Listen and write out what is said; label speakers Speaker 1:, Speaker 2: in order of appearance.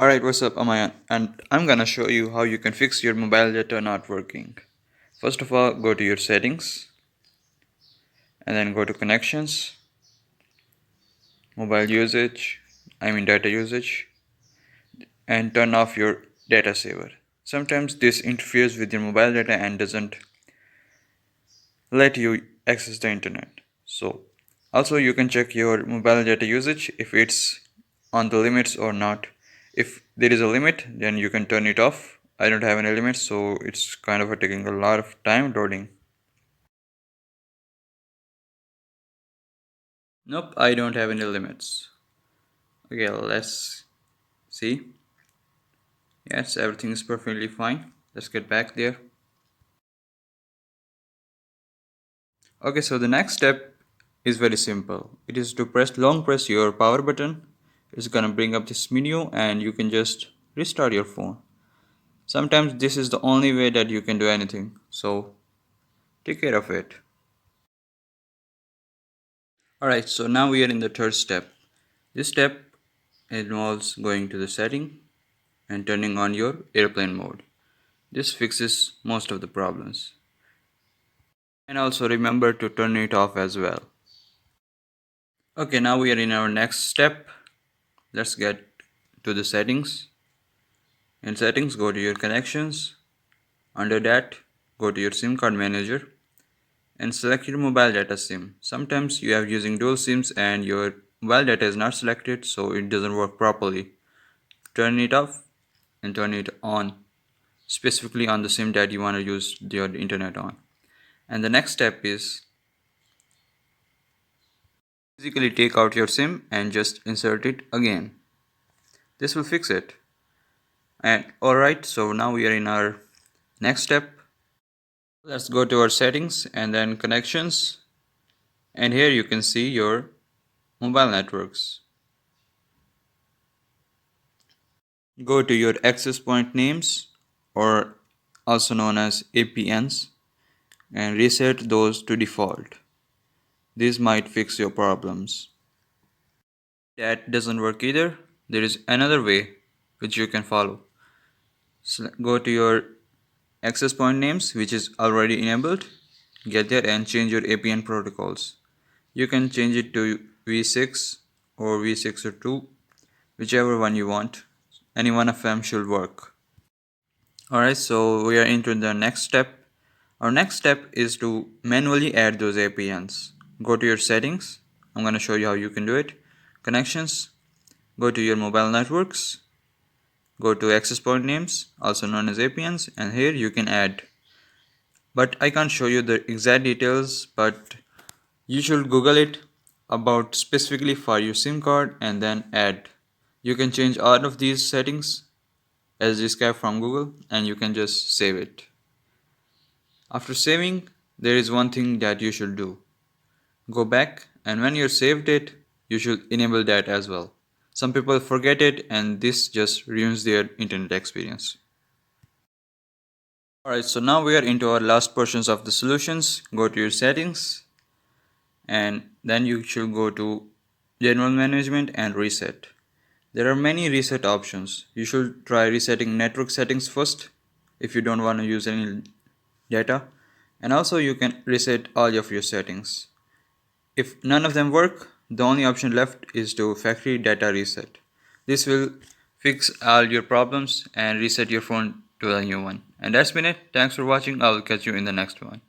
Speaker 1: Alright, what's up? I'm AYAN, and I'm gonna show you how you can fix your mobile data not working. First of all, go to your settings and then go to connections, mobile usage, data usage, and turn off your data saver. Sometimes this interferes with your mobile data and doesn't let you access the internet. So, also you can check your mobile data usage if it's on the limits or not. If there is a limit, then you can turn it off. I don't have any limits, so it's kind of taking a lot of time loading. Nope, I don't have any limits. Okay, let's see. Yes, everything is perfectly fine. Let's get back there. Okay, so the next step is very simple. It is to long press your power button. It's gonna bring up this menu and you can just restart your phone. Sometimes this is the only way that you can do anything. So take care of it. Alright, so now we are in the third step. This step involves going to the setting and turning on your airplane mode. This fixes most of the problems. And also remember to turn it off as well. Okay, now we are in our next step. Let's get to the settings. In settings, go to your connections. Under that, go to your SIM card manager and select your mobile data SIM. Sometimes you are using dual SIMs and your mobile data is not selected, so it doesn't work properly. Turn it off and turn it on, specifically on the SIM that you want to use your internet on. And the next step is physically take out your SIM and just insert it again. This will fix it. And alright, so now we are in our next step. Let's go to our settings and then connections. And here you can see your mobile networks. Go to your access point names, or also known as APNs, and reset those to default. This might fix your problems. That doesn't work either. There is another way which you can follow. So go to your access point names, which is already enabled. Get there and change your APN protocols. You can change it to V6 or V602, whichever one you want. Any one of them should work. Alright, so we are into the next step. Our next step is to manually add those APNs. Go to your settings. I'm going to show you how you can do it. Connections. Go to your mobile networks. Go to access point names, also known as APNs, and here you can add. But I can't show you the exact details, but you should Google it about specifically for your SIM card and then add. You can change all of these settings as described from Google and you can just save it. After saving, there is one thing that you should do. Go back, and when you saved it, you should enable that as well. Some people forget it and this just ruins their internet experience. Alright, so now we are into our last portions of the solutions. Go to your settings and then you should go to general management and reset. There are many reset options. You should try resetting network settings first if you don't want to use any data, and also you can reset all of your settings. If none of them work, the only option left is to factory data reset. This will fix all your problems and reset your phone to a new one. And that's been it. Thanks for watching. I will catch you in the next one.